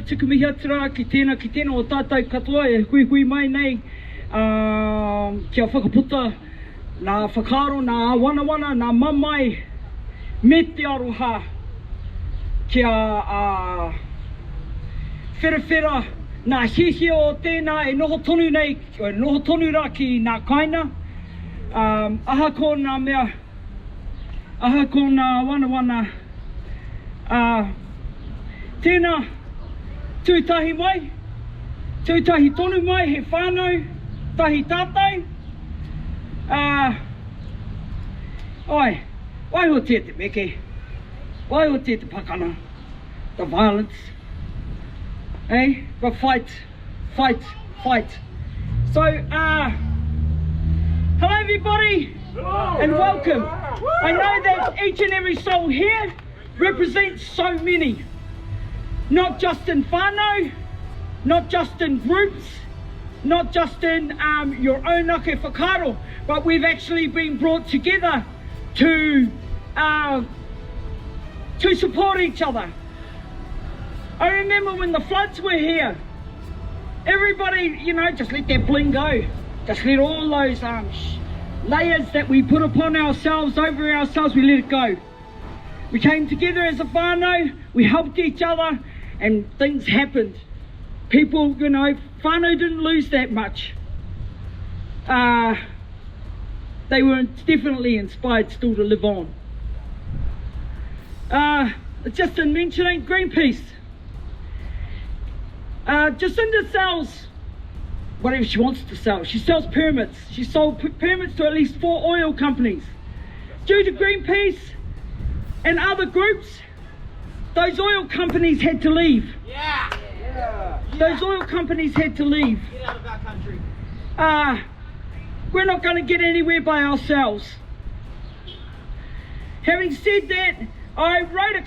Tukumihi atira ki tēnā o tātou katoa e hui mai nei kia whakaputa nā whakaaro, nā wana, nā mamai me te aroha kia whera nā hihi o tēnā e noho tonu nei, noho tonu rā ki nā kaina aha ko nā mea, aha ko nā wana tēnā tūtahi mai, tūtahi tonu mai, he whānau, tahi tātou. Wai ho te meke, wai ho te pakana, the violence, but fight. So, hello everybody, and welcome. I know that each and every soul here represents so many. Not just in whānau, not just in groups, not just in your own ake whakaaro, but we've actually been brought together to support each other. I remember when the floods were here, everybody, just let that bling go. Just let all those layers that we put upon ourselves, over ourselves, we let it go. We came together as a whānau, we helped each other, and things happened. People, whānau didn't lose that much. They were definitely inspired still to live on. Just in mentioning Greenpeace. Jacinda sells whatever she wants to sell. She sells permits. She sold permits to at least 4 oil companies. Due to Greenpeace and other groups, those oil companies had to leave. Those oil companies had to leave. Get out of our country. We're not going to get anywhere by ourselves. Having said that, I wrote a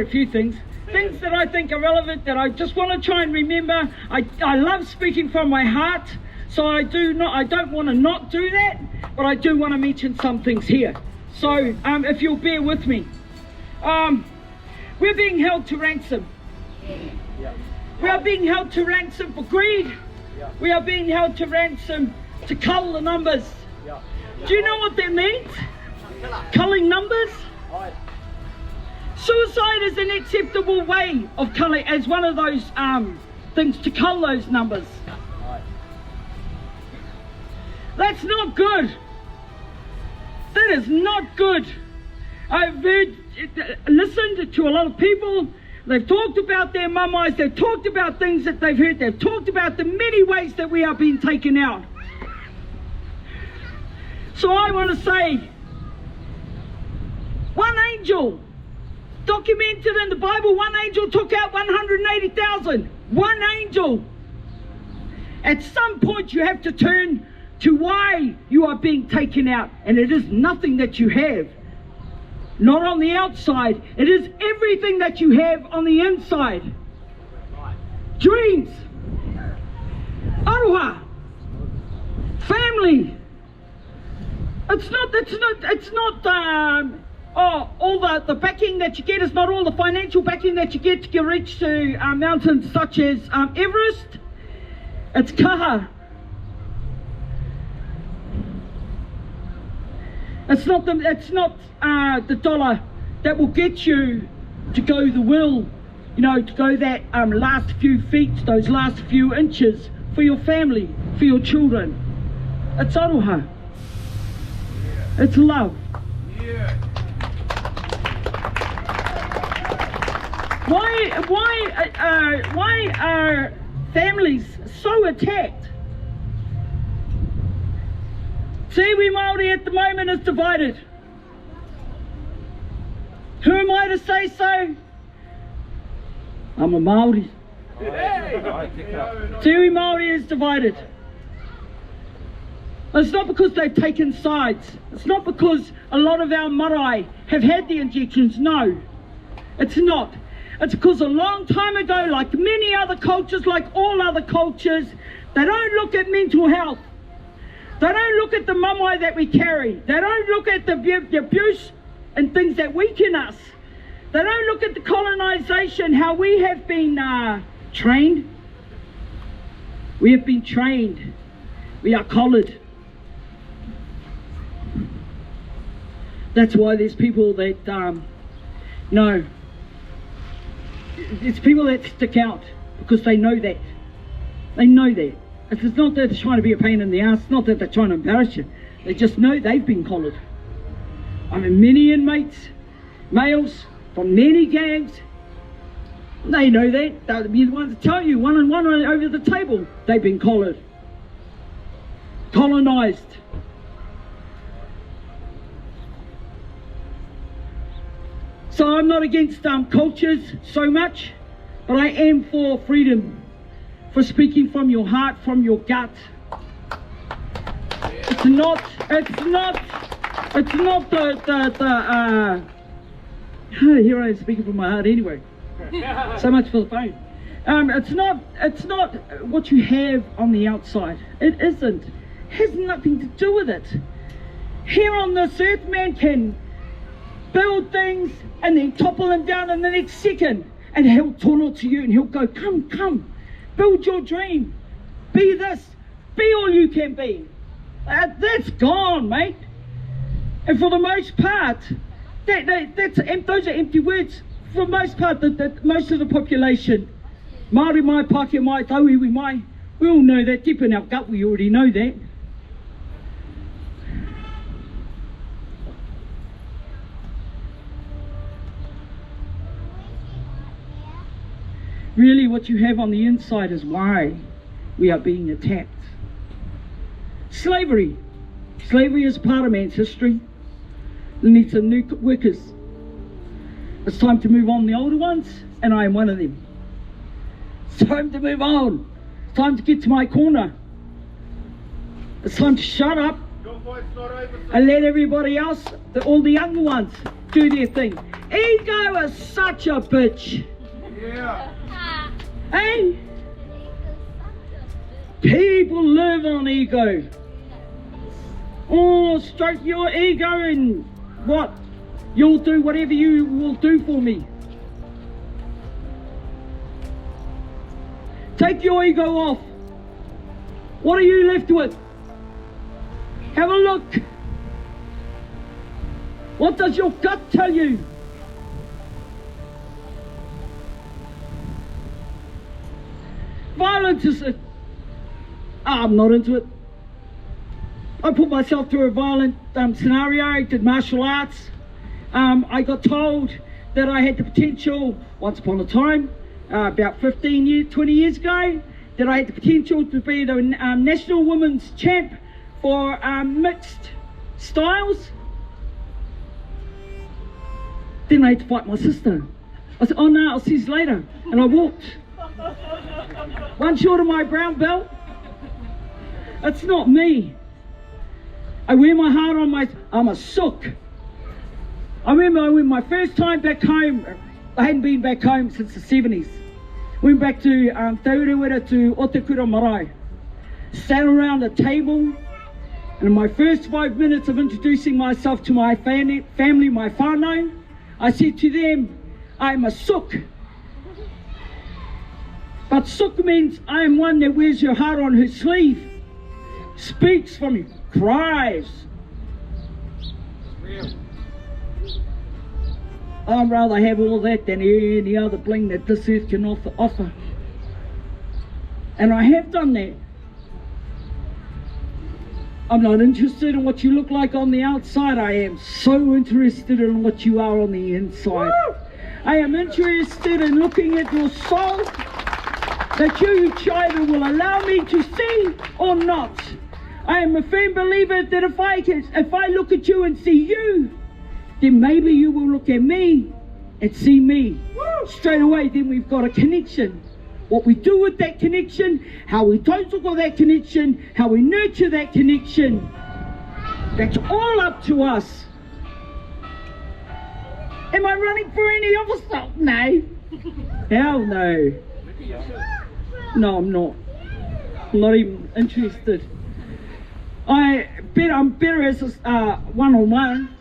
few things that I think are relevant, that I just want to try and remember. I love speaking from my heart, so I don't want to not do that, but I do want to mention some things here. So if you'll bear with me. We're being held to ransom. We are being held to ransom for greed. We are being held to ransom to cull the numbers. Do you know what that means? Culling numbers? Suicide is an acceptable way of culling, as one of those things to cull those numbers. That's not good. That is not good. I've listened to a lot of people. They've talked about their mamais, they've talked about things that they've heard, they've talked about the many ways that we are being taken out. So I want to say, one angel, documented in the Bible, one angel took out 180,000. One angel. At some point you have to turn to why you are being taken out, and it is nothing that you have. Not on the outside, it is everything that you have on the inside. Dreams, aroha, family. It's not all the backing that you get. It's not all the financial backing that you get to reach to mountains such as Everest. It's kaha. It's not the dollar that will get you to go the will, to go that last few feet, those last few inches for your family, for your children. It's aroha. It's love. Why are families so attacked? Tiwi Māori at the moment is divided. Who am I to say so? I'm a Māori. Tiwi Māori is divided. It's not because they've taken sides. It's not because a lot of our marae have had the injections. No, it's not. It's because a long time ago, like many other cultures, like all other cultures, they don't look at mental health. They don't look at the mamai that we carry. They don't look at the abuse and things that weaken us. They don't look at the colonization, how we have been trained. We have been trained. We are collared. That's why there's people that, no. It's people that stick out because they know that. They know that. It's not that they're trying to be a pain in the ass. It's not that they're trying to embarrass you. They just know they've been collared. I mean, many inmates, males, from many gangs, they know that. They'll be the ones to tell you, one on one over the table, they've been collared. Colonized. So I'm not against cultures so much, but I am for freedom, for speaking from your heart, from your gut. It's not here I am speaking from my heart anyway. So much for the phone. It's not what you have on the outside. It isn't. It has nothing to do with it. Here on this earth, man can build things and then topple them down in the next second, and he'll turn to you and he'll go, come, build your dream, be this, be all you can be. That's gone, mate. And for the most part, those are empty words. For the most part, most of the population, Māori mai, Pākehā mai, Tauiwi mai, we all know that. Deep in our gut, we already know that. Really, what you have on the inside is why we are being attacked. Slavery. Slavery is part of man's history. We need some new workers. It's time to move on the older ones, and I am one of them. It's time to move on. It's time to get to my corner. It's time to shut up and let everybody else, all the younger ones, do their thing. Ego is such a bitch. Yeah. Hey? People live on ego. Oh, stroke your ego and what? You'll do whatever you will do for me. Take your ego off. What are you left with? Have a look. What does your gut tell you? Violence is I'm not into it. I put myself through a violent scenario. I did martial arts. I got told that I had the potential, once upon a time, about 20 years ago, that I had the potential to be the national women's champ for mixed styles. Then I had to fight my sister. I said, oh no, I'll see you later. And I walked. One short of my brown belt. That's not me. I wear my heart on my, I'm a sook. I remember when my first time back home, I hadn't been back home since the 70s. Went back to Taurewera to Otekura Marae. Sat around a table, and in my first 5 minutes of introducing myself to my family, my whānau, I said to them, I am a sook. But sook means I am one that wears your heart on her sleeve, speaks from you, cries. I'd rather have all that than any other bling that this earth can offer. And I have done that. I'm not interested in what you look like on the outside. I am so interested in what you are on the inside. Woo! I am interested in looking at your soul, that you either will allow me to see or not. I am a firm believer that if I look at you and see you, then maybe you will look at me and see me. Woo! Straight away, then we've got a connection. What we do with that connection, how we don't look at that connection, how we nurture that connection, that's all up to us. Am I running for any officer? No. Hell no. No, I'm not. I'm not even interested. I'm better as a one-on-one.